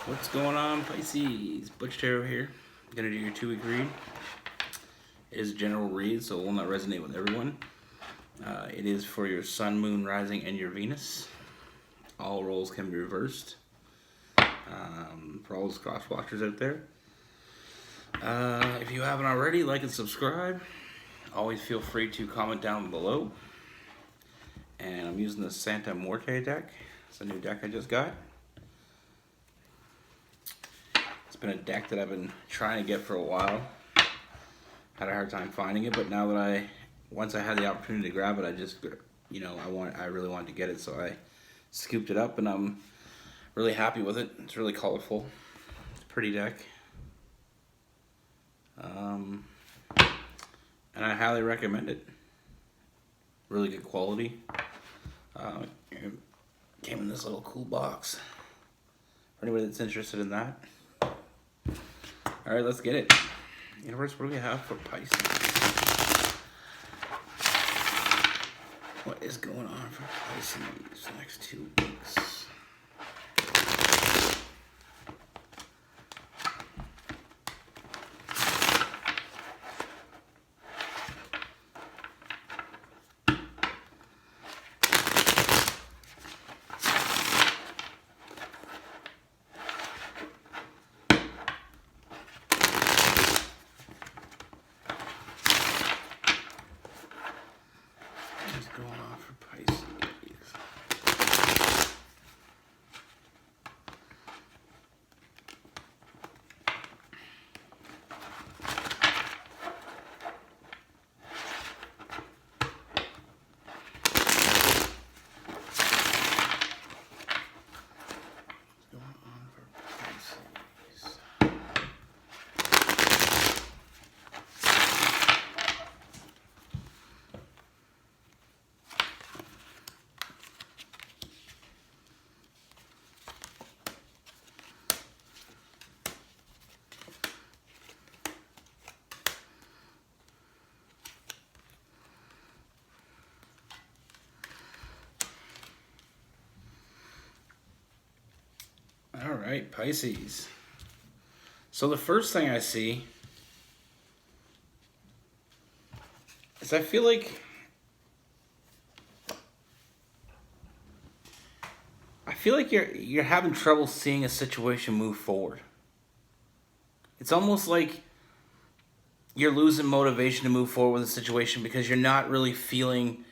What's going on, Pisces? Butch Tarot here. I'm gonna do your 2-week read. It is a general read, so it will not resonate with everyone. It is for your Sun, Moon, Rising, and your Venus. All roles can be reversed. For all those cross watchers out there. If you haven't already, like and subscribe. Always feel free to comment down below. And I'm using the Santa Muerte deck. It's a new deck I just got. It's been a deck that I've been trying to get for a while. Had a hard time finding it, but now that once I had the opportunity to grab it, I just, I really wanted to get it, so I scooped it up, and I'm really happy with it. It's really colorful. It's a pretty deck. And I highly recommend it. Really good quality. It came in this little cool box. For anybody that's interested in that. Alright, let's get it. Universe, what do we have for Pisces? What is going on for Pisces the next 2 weeks? What's going on for Pisces? All right, Pisces. So the first thing I see is I feel like you're having trouble seeing a situation move forward. It's almost like you're losing motivation to move forward with a situation because you're not really feeling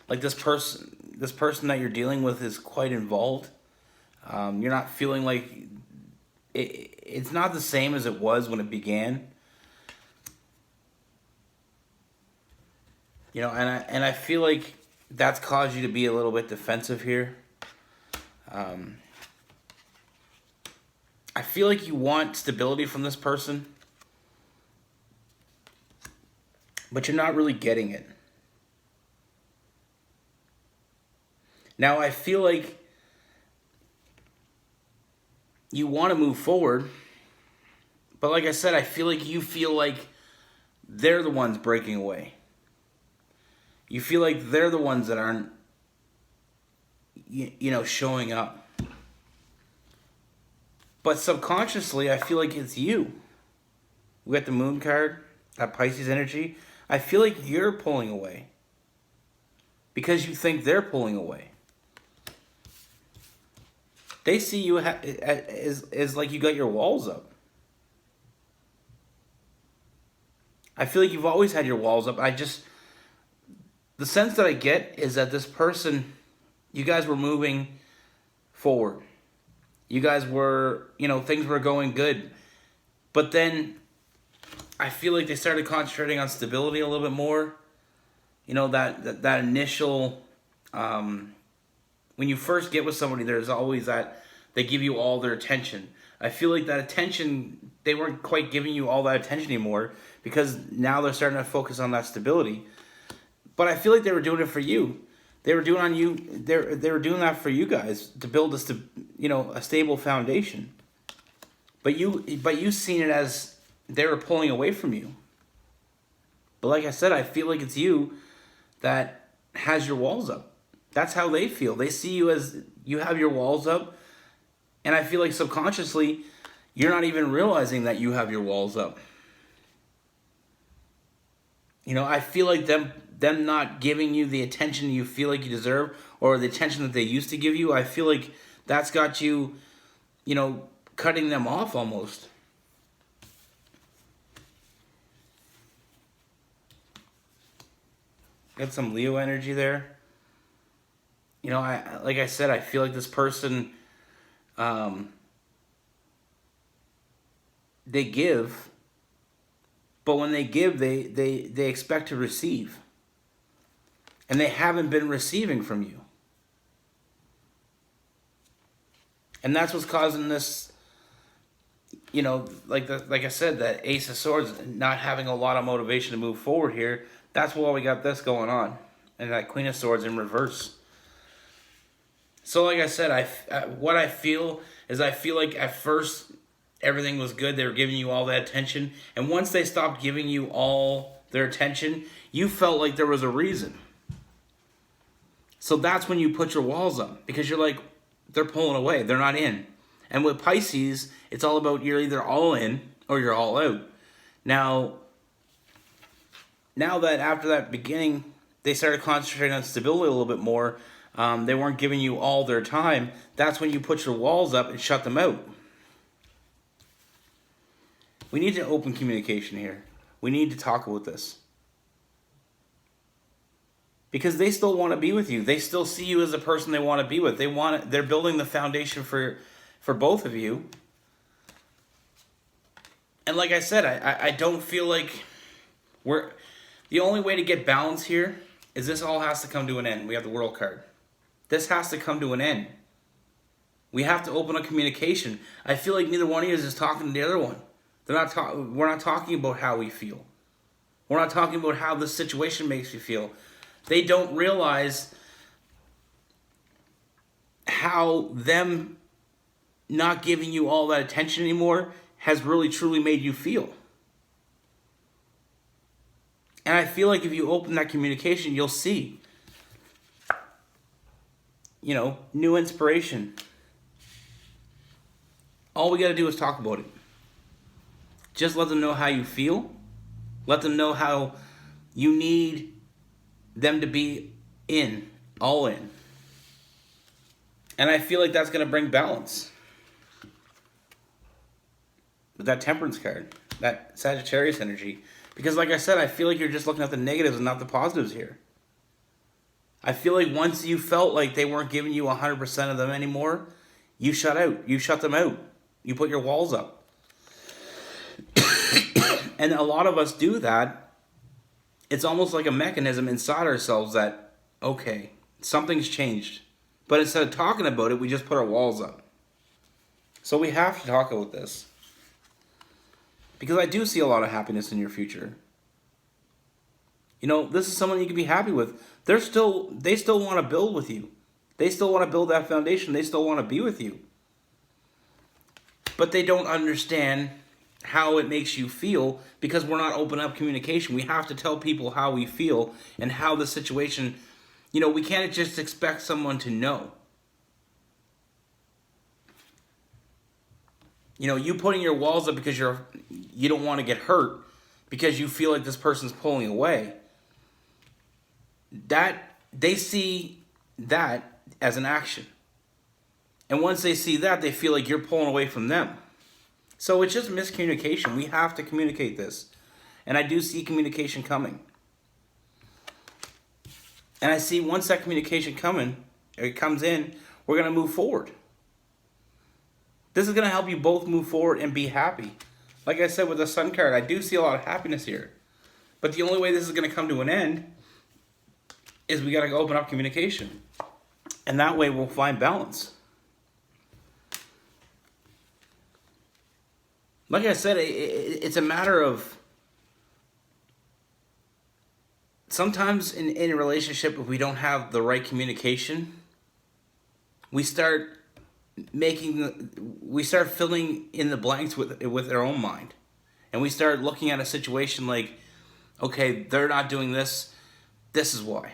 like this person that you're dealing with is quite involved. You're not feeling like it's not the same as it was when it began. And I feel like that's caused you to be a little bit defensive here. I feel like you want stability from this person, but you're not really getting it. Now, I feel like you want to move forward, but like I said, I feel like you feel like they're the ones breaking away. You feel like they're the ones that aren't, showing up. But subconsciously, I feel like it's you. We got the Moon card, that Pisces energy. I feel like you're pulling away because you think they're pulling away. They see you as like you got your walls up. I feel like you've always had your walls up. The sense that I get is that this person, you guys were moving forward. You guys were, things were going good. But then I feel like they started concentrating on stability a little bit more. That initial, when you first get with somebody, there's always that they give you all their attention. I feel like that attention, they weren't quite giving you all that attention anymore because now they're starting to focus on that stability. But I feel like they were doing it for you. They were doing on you. They were doing that for you guys to build a stable foundation. But you seen it as they were pulling away from you. But like I said, I feel like it's you that has your walls up. That's how they feel. They see you as you have your walls up, and I feel like subconsciously you're not even realizing that you have your walls up. You know, I feel like them not giving you the attention you feel like you deserve, or the attention that they used to give you, I feel like that's got you, you know, cutting them off almost. Got some Leo energy there. You know, like I said, I feel like this person, they give, but when they give, they expect to receive. And they haven't been receiving from you. And that's what's causing this, you know, like I said, that Ace of Swords not having a lot of motivation to move forward here. That's why we got this going on. And that Queen of Swords in reverse. So like I said, what I feel is I feel like at first everything was good. They were giving you all that attention. And once they stopped giving you all their attention, you felt like there was a reason. So that's when you put your walls up. Because you're like, they're pulling away. They're not in. And with Pisces, it's all about you're either all in or you're all out. Now that after that beginning, they started concentrating on stability a little bit more, they weren't giving you all their time, that's when you put your walls up and shut them out. We need to open communication here. We need to talk about this. Because they still want to be with you. They still see you as a person they want to be with. They're building the foundation for both of you. And like I said, I don't feel like the only way to get balance here is this all has to come to an end. We have the World card. This has to come to an end. We have to open up communication. I feel like neither one of you is talking to the other one. We're not talking about how we feel. We're not talking about how the situation makes you feel. They don't realize how them not giving you all that attention anymore has really truly made you feel. And I feel like if you open that communication, you'll see, you know, new inspiration. All we got to do is talk about it. Just let them know how you feel. Let them know how you need them to be in, all in. And I feel like that's going to bring balance. With that Temperance card, that Sagittarius energy. Because like I said, I feel like you're just looking at the negatives and not the positives here. I feel like once you felt like they weren't giving you 100% of them anymore, you shut out. You shut them out. You put your walls up. And a lot of us do that. It's almost like a mechanism inside ourselves that, okay, something's changed. But instead of talking about it, we just put our walls up. So we have to talk about this. Because I do see a lot of happiness in your future. You know, this is someone you can be happy with. They still want to build with you. They still want to build that foundation. They still want to be with you. But they don't understand how it makes you feel because we're not open up communication. We have to tell people how we feel and how the situation, you know, we can't just expect someone to know. You know, you putting your walls up because you don't want to get hurt because you feel like this person's pulling away. That they see that as an action. And once they see that, they feel like you're pulling away from them. So it's just miscommunication. We have to communicate this. And I do see communication coming. And I see once that communication comes in, we're going to move forward. This is going to help you both move forward and be happy. Like I said with the Sun card, I do see a lot of happiness here. But the only way this is going to come to an end is we got to open up communication. And that way we'll find balance. Like I said, it's a matter of sometimes in a relationship, if we don't have the right communication, we start filling in the blanks with our own mind. And we start looking at a situation like, okay, they're not doing this. This is why.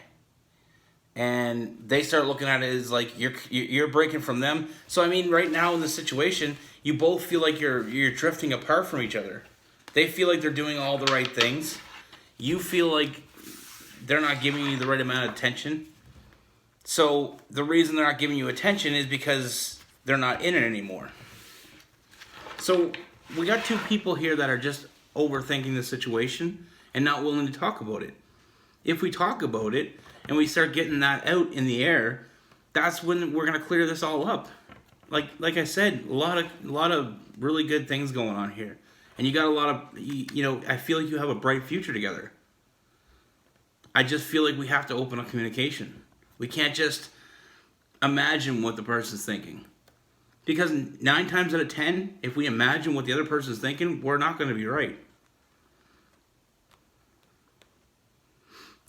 and they start looking at it as like you're breaking from them. So I mean, right now in this situation, you both feel like you're drifting apart from each other. They feel like they're doing all the right things. You feel like they're not giving you the right amount of attention. So the reason they're not giving you attention is because they're not in it anymore. So we got two people here that are just overthinking the situation and not willing to talk about it. If we talk about it and we start getting that out in the air, that's when we're gonna clear this all up. Like I said, a lot of really good things going on here, and you got a lot of I feel like you have a bright future together. I just feel like we have to open up communication. We can't just imagine what the person's thinking. Because 9 times out of 10, if we imagine what the other person's thinking, we're not going to be right.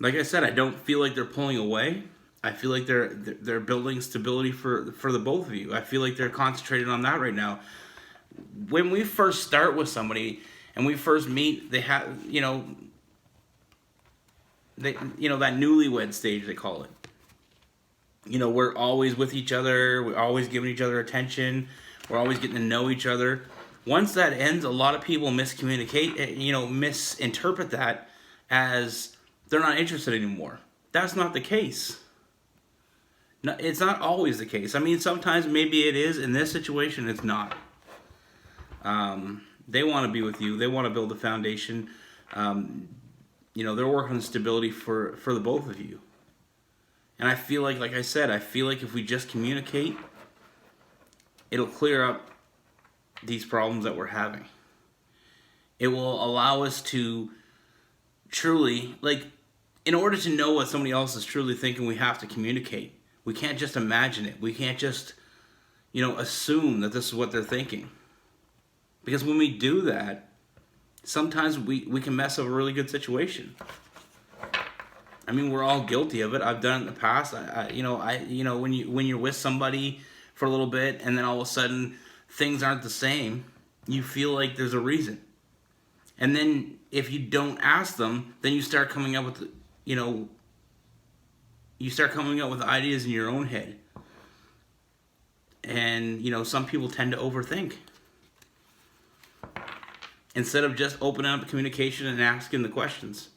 Like I said, I don't feel like they're pulling away. I feel like they're building stability for the both of you. I feel like they're concentrated on that right now. When we first start with somebody and we first meet, they have, that newlywed stage, they call it. We're always with each other. We're always giving each other attention. We're always getting to know each other. Once that ends, a lot of people misinterpret that as they're not interested anymore. That's not the case. No, it's not always the case. I mean, sometimes maybe it is. In this situation, it's not. They want to be with you. They want to build a foundation. They're working on stability for the both of you. And I feel like I said, I feel like if we just communicate, it'll clear up these problems that we're having. It will allow us to truly, in order to know what somebody else is truly thinking, we have to communicate. We can't just imagine it. We can't just, assume that this is what they're thinking. Because when we do that, sometimes we can mess up a really good situation. I mean, we're all guilty of it. I've done it in the past. When you're with somebody for a little bit and then all of a sudden things aren't the same, you feel like there's a reason. And then if you don't ask them, then you start coming up with, ideas in your own head. And, some people tend to overthink. Instead of just opening up communication and asking the questions.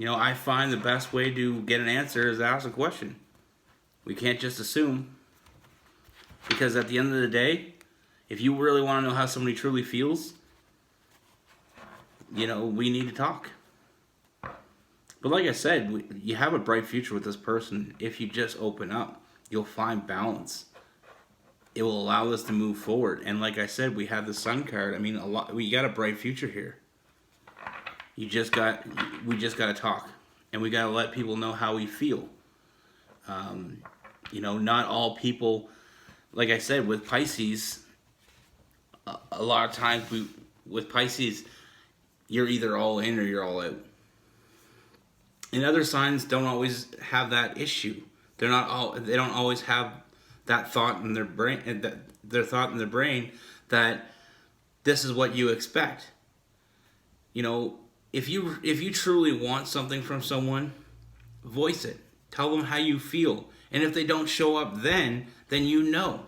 I find the best way to get an answer is to ask a question. We can't just assume. Because at the end of the day, if you really want to know how somebody truly feels, we need to talk. But like I said, you have a bright future with this person. If you just open up, you'll find balance. It will allow us to move forward. And like I said, we have the Sun card. I mean, we got a bright future here. We just got to talk, and we got to let people know how we feel. Not all people, like I said, with Pisces, a lot of times with Pisces, you're either all in or you're all out. And other signs don't always have that issue. They don't always have that thought in their brain, that this is what you expect. If you truly want something from someone, voice it. Tell them how you feel. And if they don't show up then you know.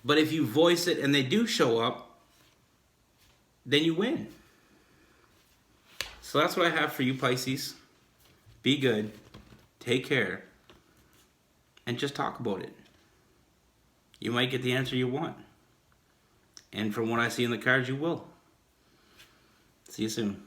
But if you voice it and they do show up, then you win. So that's what I have for you, Pisces. Be good. Take care. And just talk about it. You might get the answer you want. And from what I see in the cards, you will. See you soon.